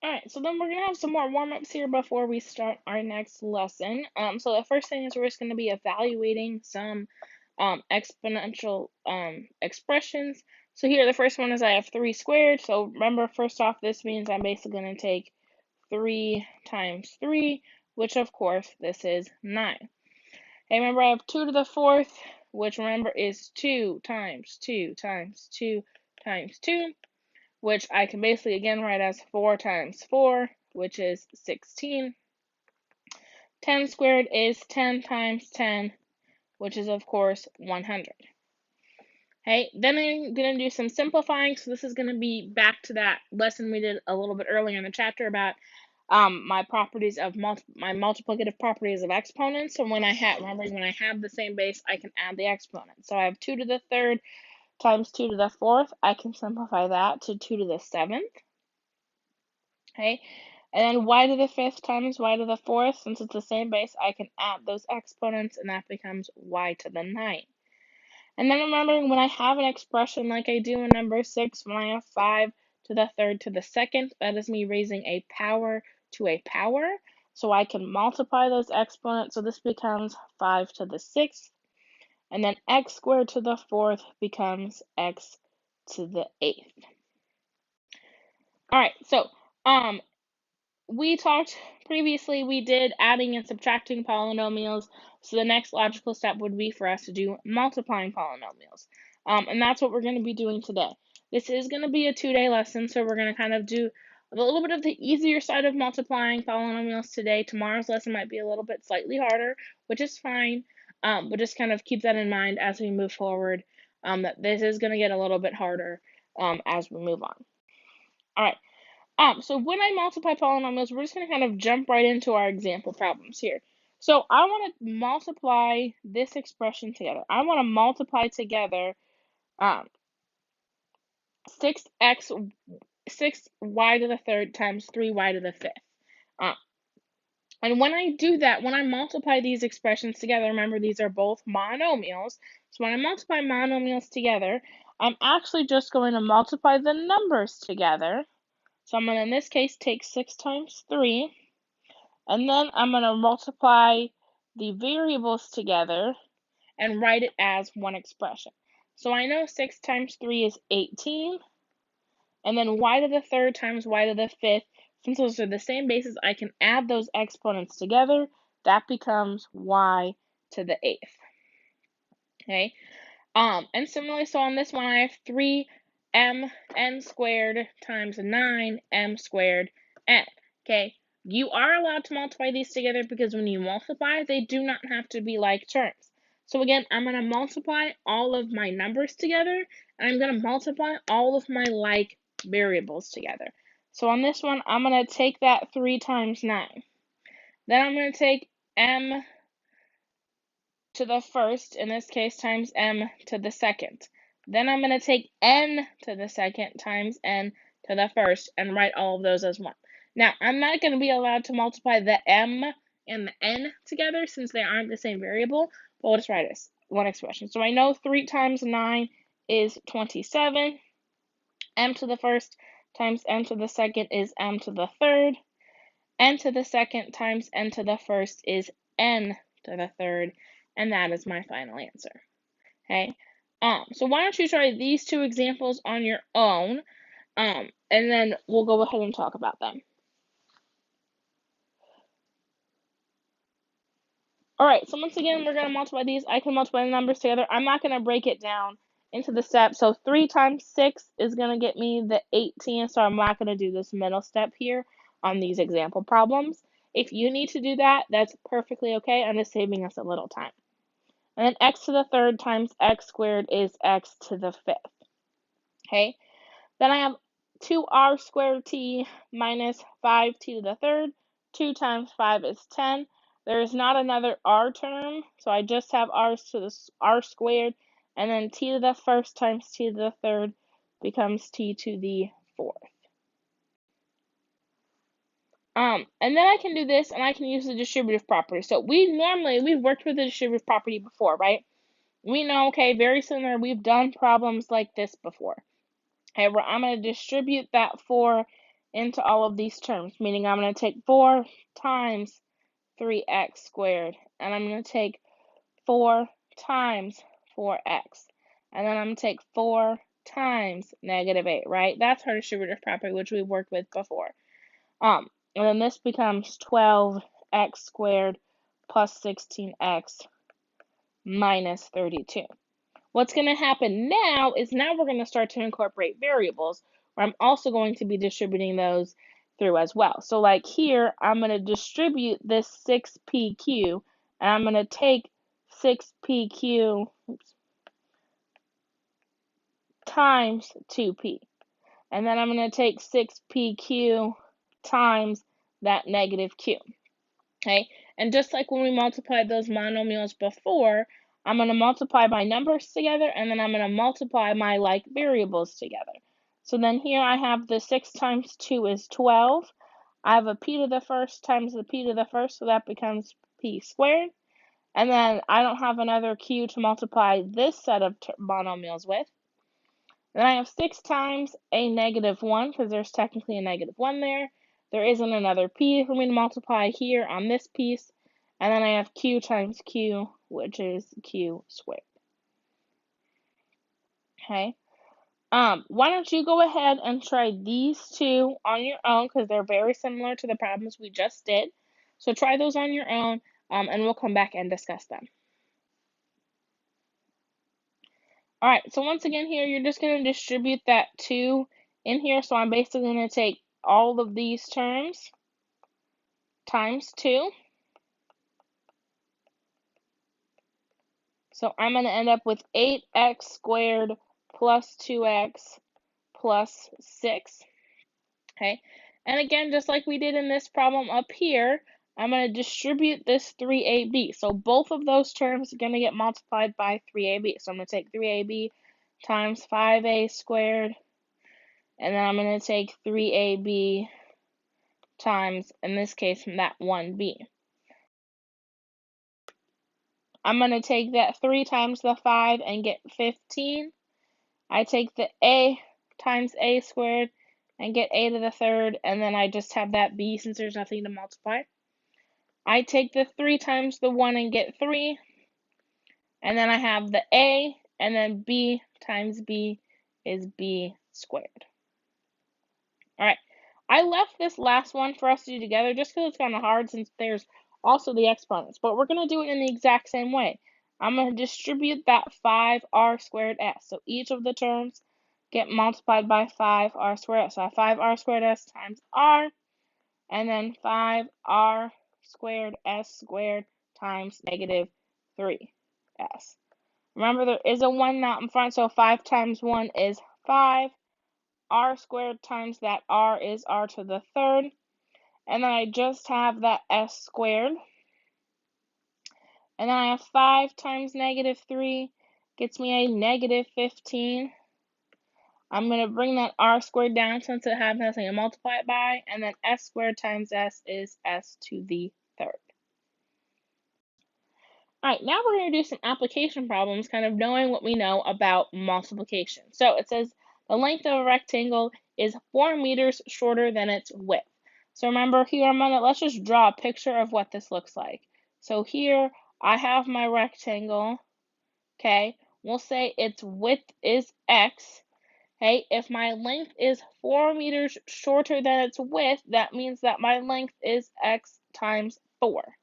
Alright, so then we're gonna have some more warm-ups here before we start our next lesson. So the first thing is we're just gonna be evaluating some exponential expressions. So here, the first one is I have 3 squared. So remember, first off, this means I'm basically gonna take 3 times 3, which of course, this is 9. Okay, remember I have 2 to the 4th, which remember is 2 times 2 times 2 times 2, which I can basically again write as 4 times 4, which is 16. 10 squared is 10 times 10, which is of course 100. Okay, then I'm going to do some simplifying. So this is going to be back to that lesson we did a little bit earlier in the chapter about my properties of my multiplicative properties of exponents. So when I have the same base, I can add the exponent. So I have 2 to the 3rd times 2 to the 4th. I can simplify that to 2 to the 7th. Okay, and then y to the 5th times y to the 4th. Since it's the same base, I can add those exponents, and that becomes y to the 9th. And then remembering when I have an expression like I do in number 6, when I have 5 to the 3rd to the 2nd, that is me raising a power to a power. So I can multiply those exponents. So this becomes 5 to the 6th. And then x squared to the 4th becomes x to the 8th. All right, so we talked previously, we did adding and subtracting polynomials. So the next logical step would be for us to do multiplying polynomials. And that's what we're going to be doing today. This is going to be a 2-day lesson, so we're going to kind of do a little bit of the easier side of multiplying polynomials today. Tomorrow's lesson might be a little bit slightly harder, which is fine. But just kind of keep that in mind as we move forward, that this is going to get a little bit harder as we move on. All right. So when I multiply polynomials, we're just going to kind of jump right into our example problems here. So I want to multiply this expression together. I want to multiply together 6y to the 3rd times 3y to the 5th. And when I do that, when I multiply these expressions together, remember these are both monomials. So when I multiply monomials together, I'm actually just going to multiply the numbers together. So I'm going to, in this case, take 6 times 3, and then I'm going to multiply the variables together and write it as one expression. So I know 6 times 3 is 18, and then y to the 3rd times y to the 5th, since those are the same bases, I can add those exponents together. That becomes y to the 8th. Okay, and similarly, so on this one, I have 3n squared times 9m squared n. Okay, you are allowed to multiply these together because when you multiply, they do not have to be like terms. So again, I'm going to multiply all of my numbers together, and I'm going to multiply all of my like variables together. So on this one, I'm going to take that 3 times 9. Then I'm going to take m to the 1st, in this case, times m to the 2nd. Then I'm going to take n to the 2nd times n to the 1st and write all of those as 1. Now, I'm not going to be allowed to multiply the m and the n together since they aren't the same variable, but we'll just write as one expression. So I know 3 times 9 is 27. M to the 1st times n to the 2nd is m to the 3rd. N to the 2nd times n to the 1st is n to the 3rd. And that is my final answer. Okay. So why don't you try these 2 examples on your own, and then we'll go ahead and talk about them. All right. So once again, we're gonna multiply these. I can multiply the numbers together. I'm not gonna break it down into the steps. So 3 times 6 is gonna get me the 18. So I'm not gonna do this middle step here on these example problems. If you need to do that, that's perfectly okay. I'm just saving us a little time. And then x to the 3rd times x squared is x to the 5th. Okay, then I have 2r squared t minus 5t to the 3rd. 2 times 5 is 10. There is not another r term, so I just have r squared, and then t to the 1st times t to the 3rd becomes t to the 4th. And then I can do this, and I can use the distributive property. So we've worked with the distributive property before, right? We know, okay, very similar. We've done problems like this before. Okay, I'm going to distribute that 4 into all of these terms, meaning I'm going to take 4 times 3x squared, and I'm going to take 4 times 4x, and then I'm going to take 4 times -8, right? That's our distributive property, which we've worked with before. And then this becomes 12x squared plus 16x minus 32. What's going to happen now is we're going to start to incorporate variables, where I'm also going to be distributing those through as well. So like here, I'm going to distribute this 6pq, and I'm going to take 6pq times 2p. And then I'm going to take 6pq times that negative q. Okay, and just like when we multiplied those monomials before, I'm going to multiply my numbers together, and then I'm going to multiply my like variables together. So then here I have the 6 times 2 is 12. I have a p to the first times the p to the first, so that becomes p squared. And then I don't have another q to multiply this set of monomials with. Then I have 6 times a -1, because there's technically a -1 there. There isn't another p for me to multiply here on this piece. And then I have q times q, which is q squared. Okay. Why don't you go ahead and try these two on your own, because they're very similar to the problems we just did. So try those on your own, and we'll come back and discuss them. All right, so once again here, you're just going to distribute that 2 in here. So I'm basically going to take all of these terms times 2. So I'm going to end up with 8x squared plus 2x plus 6. Okay, and again, just like we did in this problem up here, I'm going to distribute this 3ab. So both of those terms are going to get multiplied by 3ab. So I'm going to take 3ab times 5a squared, and then I'm going to take 3ab times, in this case, that 1b. I'm going to take that 3 times the 5 and get 15. I take the a times a squared and get a to the third, and then I just have that b since there's nothing to multiply. I take the 3 times the 1 and get 3, and then I have the a, and then b times b is b squared. All right, I left this last one for us to do together just because it's kind of hard since there's also the exponents, but we're going to do it in the exact same way. I'm going to distribute that 5r squared s. So each of the terms get multiplied by 5r squared s. So I have 5r squared s times r, and then 5r squared s squared times -3s. Remember, there is a 1 not in front, so 5 times 1 is 5. R squared times that r is r to the third. And then I just have that s squared. And then I have 5 times -3 gets me a -15. I'm going to bring that r squared down since it has nothing to multiply it by. And then s squared times s is s to the third. All right, now we're going to do some application problems, kind of knowing what we know about multiplication. So it says the length of a rectangle is 4 meters shorter than its width. So remember here, let's just draw a picture of what this looks like. So here I have my rectangle, okay? We'll say its width is x. Okay, if my length is 4 meters shorter than its width, that means that my length is x times 4.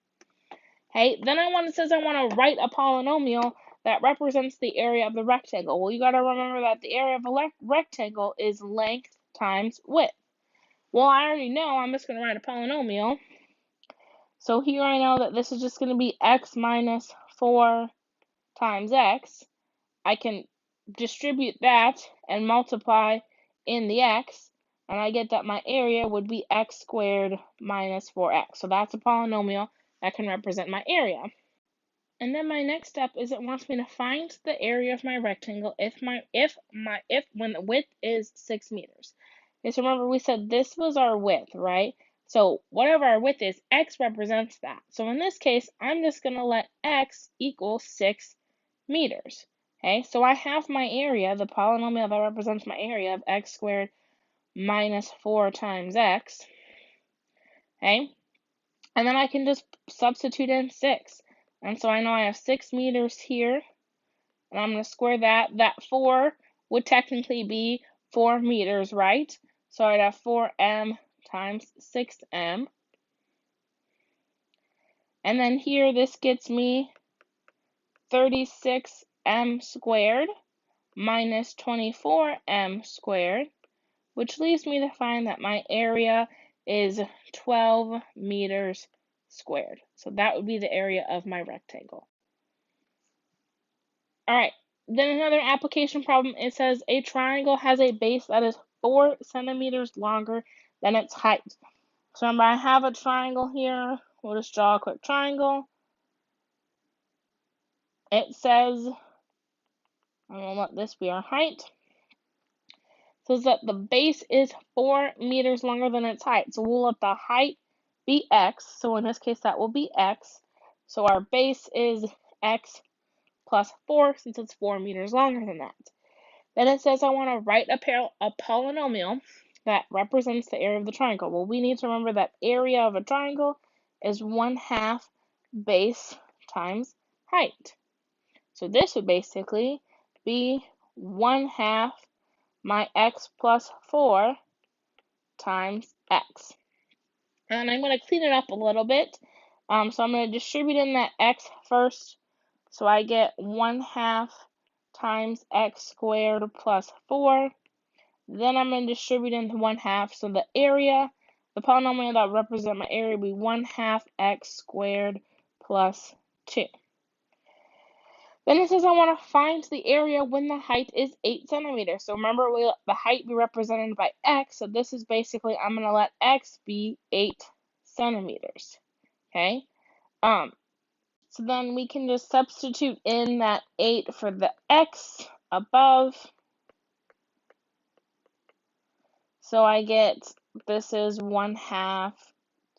Okay, then it says I want to write a polynomial that represents the area of the rectangle. Well, you got to remember that the area of a rectangle is length times width. Well, I already know I'm just going to write a polynomial. So here I know that this is just going to be x minus 4 times x. I can distribute that and multiply in the x, and I get that my area would be x squared minus 4x. So that's a polynomial that can represent my area. And then my next step is it wants me to find the area of my rectangle when the width is 6 meters. Okay, so remember we said this was our width, right? So whatever our width is, x represents that. So in this case, I'm just going to let x equal 6 meters. Okay, so I have my area, the polynomial that represents my area of x squared minus 4 times x, okay? And then I can just substitute in 6. And so I know I have 6 meters here, and I'm going to square that. That 4 would technically be 4 meters, right? So I'd have 4m times 6m. And then here, this gets me 36m squared minus 24m squared, which leaves me to find that my area is 12 meters squared. So that would be the area of my rectangle. All right, then another application problem, it says a triangle has a base that is 4 centimeters longer than its height. So remember, I have a triangle here. We'll just draw a quick triangle. It says, I'm going to let this be our height. Says that the base is 4 meters longer than its height. So we'll let the height be x. So in this case, that will be x. So our base is x plus 4, since it's 4 meters longer than that. Then it says I want to write a polynomial that represents the area of the triangle. Well, we need to remember that area of a triangle is 1/2 base times height. So this would basically be 1/2 my x plus 4 times x. And I'm going to clean it up a little bit. So I'm going to distribute in that x first. So I get 1/2 times x squared plus 4. Then I'm going to distribute into 1/2. So the area, the polynomial that represents my area, will be 1/2 x squared plus 2. Then it says I want to find the area when the height is 8 centimeters. So remember, we let the height be represented by x. So this is basically, I'm going to let x be 8 centimeters. Okay? So then we can just substitute in that 8 for the x above. So I get, this is 1/2,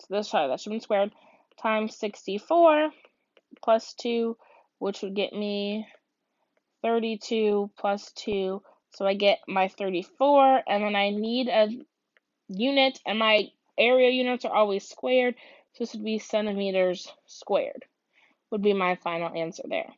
so that should be squared, times 64 plus 2, which would get me 32 plus 2. So I get my 34, and then I need a unit, and my area units are always squared, so this would be centimeters squared, would be my final answer there.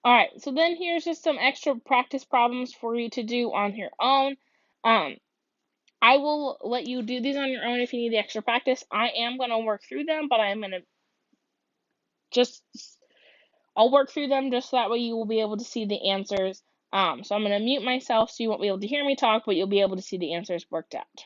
All right, so then here's just some extra practice problems for you to do on your own. I will let you do these on your own if you need the extra practice. I am going to work through them, but I'm going to I'll work through them just so that way you will be able to see the answers. So I'm going to mute myself so you won't be able to hear me talk, but you'll be able to see the answers worked out.